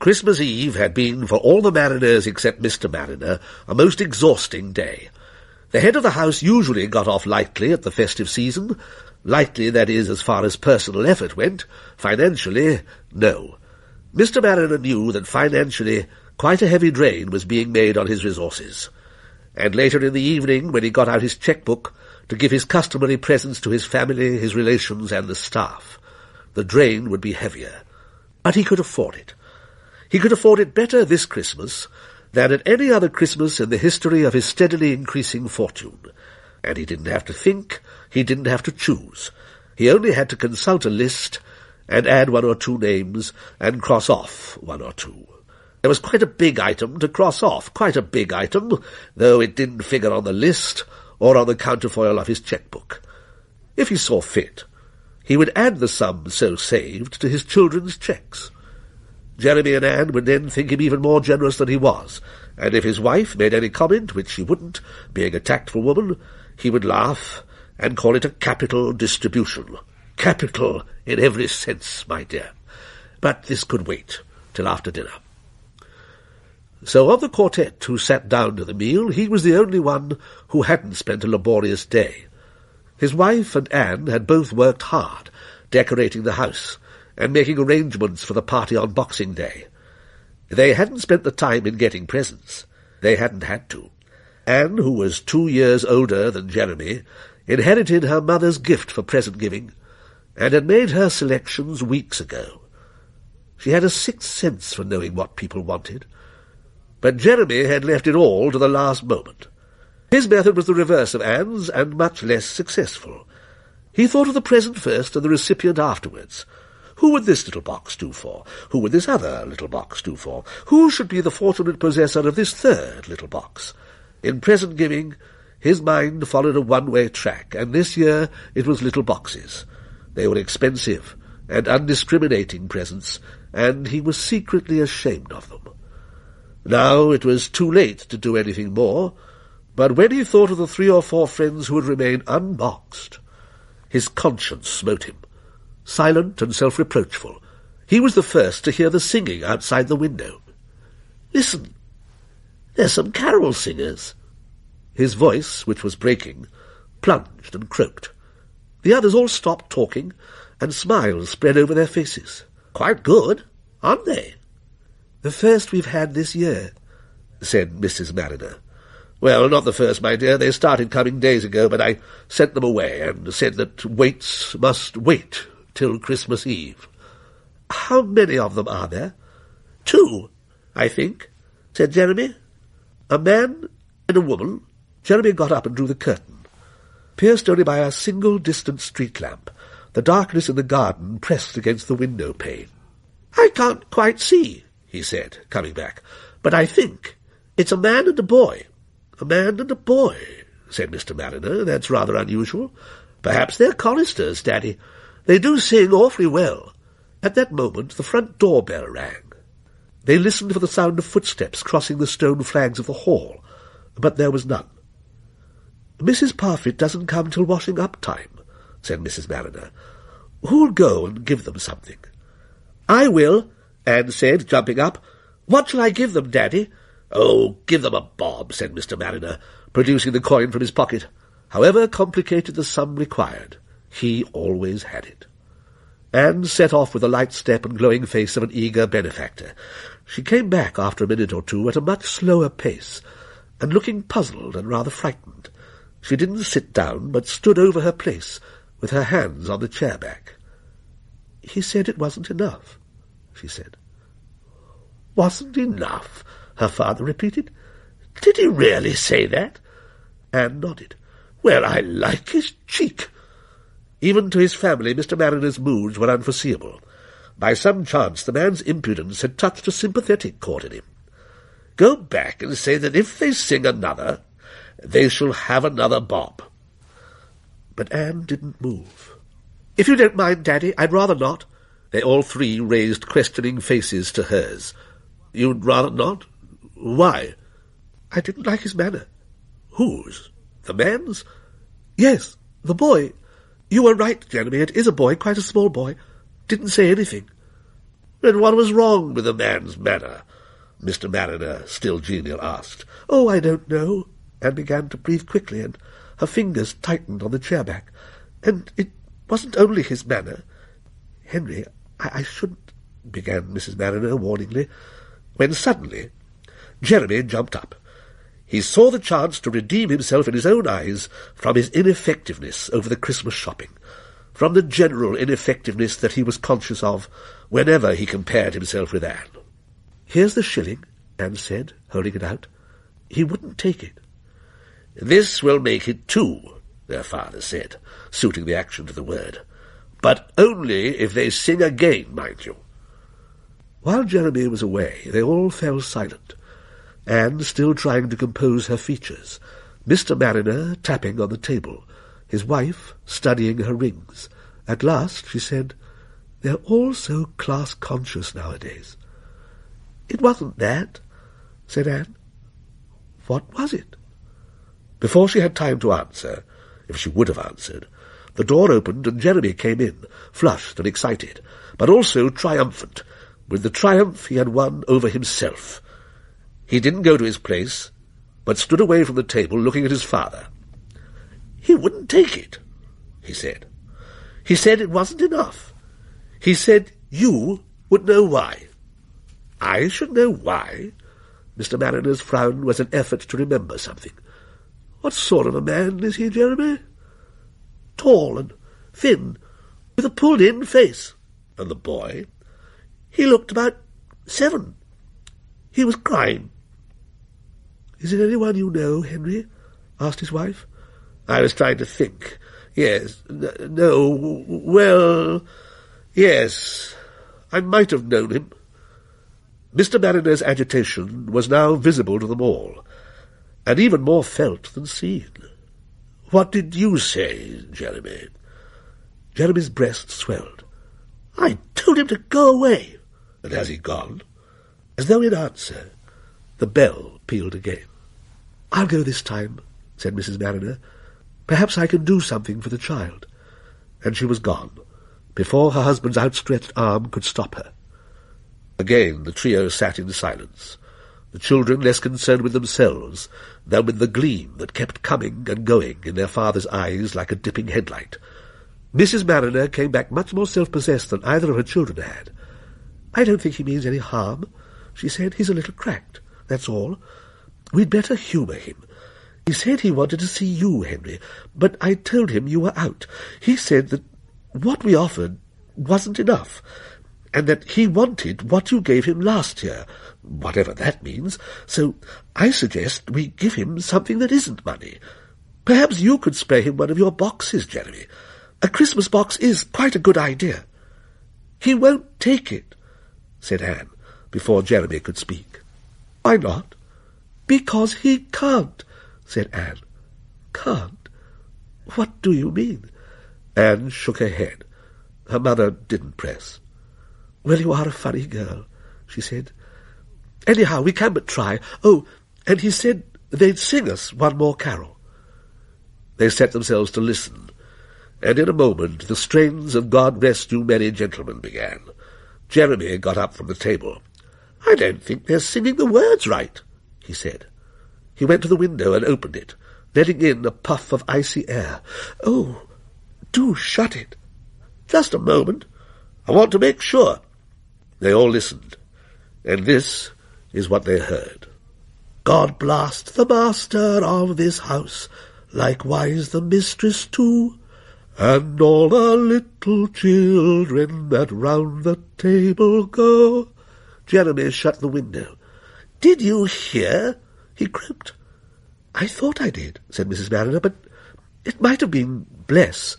Christmas Eve had been, for all the Mariners except Mr. Mariner, a most exhausting day. The head of the house usually got off lightly at the festive season. Lightly, that is, as far as personal effort went. Financially, no. Mr. Mariner knew that financially quite a heavy drain was being made on his resources. And later in the evening, when he got out his cheque-book to give his customary presents to his family, his relations, and the staff, the drain would be heavier. But he could afford it. He could afford it better this Christmas than at any other Christmas in the history of his steadily increasing fortune. And he didn't have to think, he didn't have to choose. He only had to consult a list and add one or two names and cross off one or two. There was quite a big item to cross off, quite a big item, though it didn't figure on the list or on the counterfoil of his cheque-book. If he saw fit, he would add the sum so saved to his children's cheques. Jeremy and Anne would then think him even more generous than he was, and if his wife made any comment, which she wouldn't, being a tactful woman, he would laugh and call it a capital distribution. Capital in every sense, my dear. But this could wait till after dinner. So of the quartet who sat down to the meal, he was the only one who hadn't spent a laborious day. His wife and Anne had both worked hard, decorating the house, and making arrangements for the party on Boxing Day. They hadn't spent the time in getting presents. They hadn't had to. Anne, who was 2 years older than Jeremy, inherited her mother's gift for present-giving, and had made her selections weeks ago. She had a sixth sense for knowing what people wanted. But Jeremy had left it all to the last moment. His method was the reverse of Anne's, and much less successful. He thought of the present first and the recipient afterwards. Who would this little box do for? Who would this other little box do for? Who should be the fortunate possessor of this third little box? In present-giving, his mind followed a one-way track, and this year it was little boxes. They were expensive and undiscriminating presents, and he was secretly ashamed of them. Now it was too late to do anything more, but when he thought of the 3 or 4 friends who had remained unboxed, his conscience smote him. Silent and self-reproachful, he was the first to hear the singing outside the window. "Listen, there's some carol singers." His voice, which was breaking, plunged and croaked. The others all stopped talking, and smiles spread over their faces. "Quite good, aren't they?" "The first we've had this year," said Mrs. Mariner. "Well, not the first, my dear. They started coming days ago, but I sent them away and said that waits must wait till Christmas Eve." "How many of them are there?" "2, I think," said Jeremy. "A man and a woman." Jeremy got up and drew the curtain. Pierced only by a single distant street lamp, the darkness in the garden pressed against the window pane. "I can't quite see," he said, coming back, "but I think it's a man and a boy." "A man and a boy," said Mr. Mariner. "That's rather unusual. Perhaps they're choristers, Daddy. They do sing awfully well." At that moment the front door bell rang. They listened for the sound of footsteps crossing the stone flags of the hall, but there was none. "Mrs. Parfitt doesn't come till washing-up time," said Mrs. Mariner. "Who'll go and give them something?" "I will," Anne said, jumping up. "What shall I give them, Daddy?" "Oh, give them a bob," said Mr. Mariner, producing the coin from his pocket. However complicated the sum required, he always had it. Anne set off with the light step and glowing face of an eager benefactor. She came back after a minute or two at a much slower pace, and looking puzzled and rather frightened. She didn't sit down, but stood over her place, with her hands on the chair-back. "He said it wasn't enough," she said. "Wasn't enough?" her father repeated. "Did he really say that?" Anne nodded. "Well, I like his cheek." Even to his family, Mr. Mariner's moods were unforeseeable. By some chance, the man's impudence had touched a sympathetic chord in him. "Go back and say that if they sing another, they shall have another bob." But Anne didn't move. "If you don't mind, Daddy, I'd rather not." They all 3 raised questioning faces to hers. "You'd rather not? Why?" "I didn't like his manner." "Whose? The man's?" "Yes, the boy. You were right, Jeremy, it is a boy, quite a small boy. Didn't say anything." "And what was wrong with the man's manner?" Mr. Mariner, still genial, asked. "Oh, I don't know." Anne began to breathe quickly, and her fingers tightened on the chair-back. "And it wasn't only his manner. Henry, I shouldn't—" began Mrs. Mariner warningly, when suddenly Jeremy jumped up. He saw the chance to redeem himself in his own eyes from his ineffectiveness over the Christmas shopping, from the general ineffectiveness that he was conscious of whenever he compared himself with Anne. "Here's the shilling," Anne said, holding it out. "He wouldn't take it." "This will make it 2, their father said, suiting the action to the word. "But only if they sing again, mind you." While Jeremy was away, they all fell silent, Anne still trying to compose her features, Mr. Mariner tapping on the table, his wife studying her rings. At last she said, "They're all so class-conscious nowadays." "It wasn't that," said Anne. "What was it?" Before she had time to answer, if she would have answered, the door opened and Jeremy came in, flushed and excited, but also triumphant, with the triumph he had won over himself. He didn't go to his place, but stood away from the table looking at his father. "He wouldn't take it," he said. "He said it wasn't enough. He said you would know why." "I should know why?" Mr. Mariner's frown was an effort to remember something. "What sort of a man is he, Jeremy?" "Tall and thin, with a pulled-in face." "And the boy?" "He looked about 7. He was crying." "Is it anyone you know, Henry?" asked his wife. I was trying to think. Yes. No. Well, yes. I might have known him. Mr. Mariner's agitation was now visible to them all, and even more felt than seen. "What did you say, Jeremy?" Jeremy's breast swelled. "I told him to go away." "And has he gone?" As though in answer, the bell pealed again. "I'll go this time," said Mrs. Mariner. "Perhaps I can do something for the child." And she was gone, before her husband's outstretched arm could stop her. Again the trio sat in silence, the children less concerned with themselves than with the gleam that kept coming and going in their father's eyes like a dipping headlight. Mrs. Mariner came back much more self-possessed than either of her children had. "I don't think he means any harm," she said. "He's a little cracked, that's all. We'd better humour him. He said he wanted to see you, Henry, but I told him you were out. He said that what we offered wasn't enough, and that he wanted what you gave him last year, whatever that means, so I suggest we give him something that isn't money. Perhaps you could spare him one of your boxes, Jeremy. A Christmas box is quite a good idea." "He won't take it," said Anne, before Jeremy could speak. "Why not?" "Because he can't," said Anne. "Can't? What do you mean?" Anne shook her head. Her mother didn't press. "Well, you are a funny girl," she said. "Anyhow, we can but try. Oh, and he said they'd sing us one more carol." They set themselves to listen, and in a moment the strains of God Rest You Merry Gentlemen began. Jeremy got up from the table. "I don't think they're singing the words right," he said. He went to the window and opened it, letting in a puff of icy air. "Oh, do shut it." "Just a moment. I want to make sure." They all listened, and this is what they heard. "God blast the master of this house, likewise the mistress too, and all the little children that round the table go." Jeremy shut the window. "Did you hear?" he croaked. "I thought I did," said Mrs. Mariner, "but it might have been bless.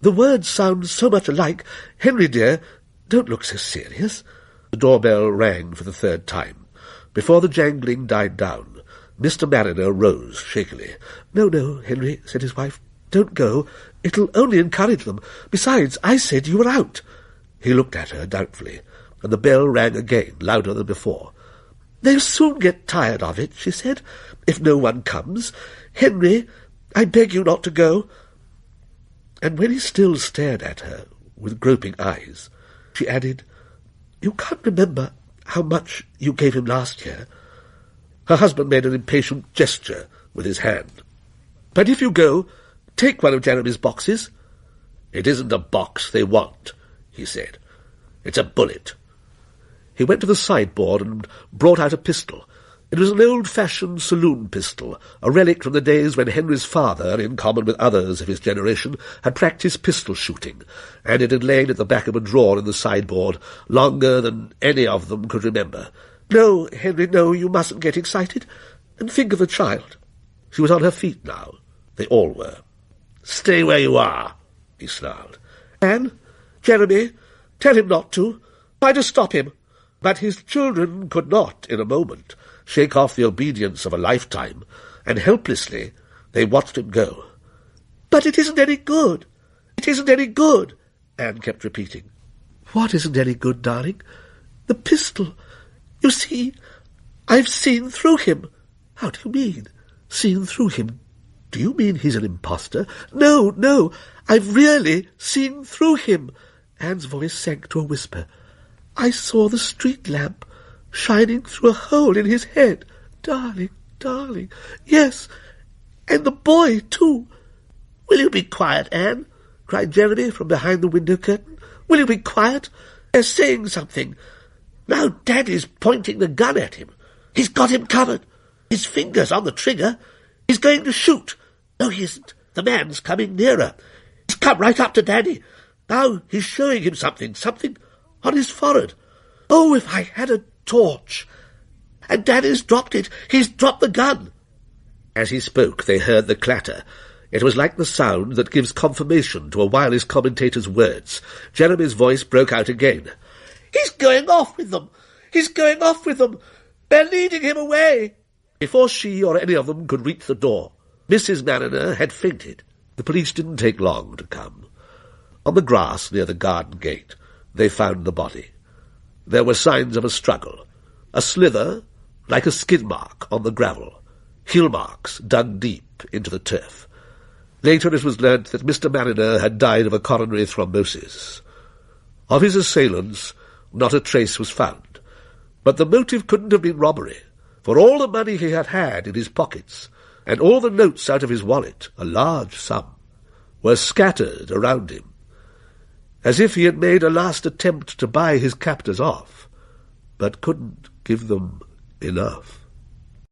The words sound so much alike. Henry, dear, don't look so serious." The doorbell rang for the 3rd time. Before the jangling died down, Mr. Mariner rose shakily. "No, no, Henry," said his wife. "Don't go. It'll only encourage them. Besides, I said you were out." He looked at her doubtfully, and the bell rang again, louder than before. "They'll soon get tired of it," she said, "if no one comes. Henry, I beg you not to go." And when he still stared at her with groping eyes, she added, You can't remember how much you gave him last year." Her husband made an impatient gesture with his hand. "But if you go, take one of Jeremy's boxes." "It isn't a box they want," he said. "It's a bullet." He went to the sideboard and brought out a pistol. It was an old-fashioned saloon pistol, a relic from the days when Henry's father, in common with others of his generation, had practised pistol-shooting, and it had lain at the back of a drawer in the sideboard longer than any of them could remember. "No, Henry, no, you mustn't get excited. And think of the child." She was on her feet now. They all were. "Stay where you are," he snarled. "Anne, Jeremy, tell him not to. Try to stop him." But his children could not, in a moment, shake off the obedience of a lifetime, and helplessly they watched him go. "But it isn't any good. It isn't any good," Anne kept repeating. "What isn't any good, darling?" "The pistol. You see, I've seen through him." "How do you mean, seen through him? Do you mean he's an impostor?" No, no, I've really seen through him." Anne's voice sank to a whisper. "I saw the street lamp shining through a hole in his head. Darling, darling, yes, and the boy, too." "Will you be quiet, Anne?" cried Jeremy from behind the window curtain. "Will you be quiet? They're saying something. Now Daddy's pointing the gun at him. He's got him covered. His finger's on the trigger. He's going to shoot. No, he isn't. The man's coming nearer. He's come right up to Daddy. Now he's showing him something on his forehead. Oh, if I had a torch! And Daddy's dropped it. He's dropped the gun." As he spoke, they heard the clatter. It was like the sound that gives confirmation to a wireless commentator's words. Jeremy's voice broke out again. "He's going off with them! He's going off with them! They're leading him away!" Before she or any of them could reach the door, Mrs. Mariner had fainted. The police didn't take long to come. On the grass near the garden gate, they found the body. There were signs of a struggle, a slither like a skid mark on the gravel, heel marks dug deep into the turf. Later it was learnt that Mr. Mariner had died of a coronary thrombosis. Of his assailants, not a trace was found, but the motive couldn't have been robbery, for all the money he had had in his pockets, and all the notes out of his wallet, a large sum, were scattered around him, as if he had made a last attempt to buy his captors off, but couldn't give them enough.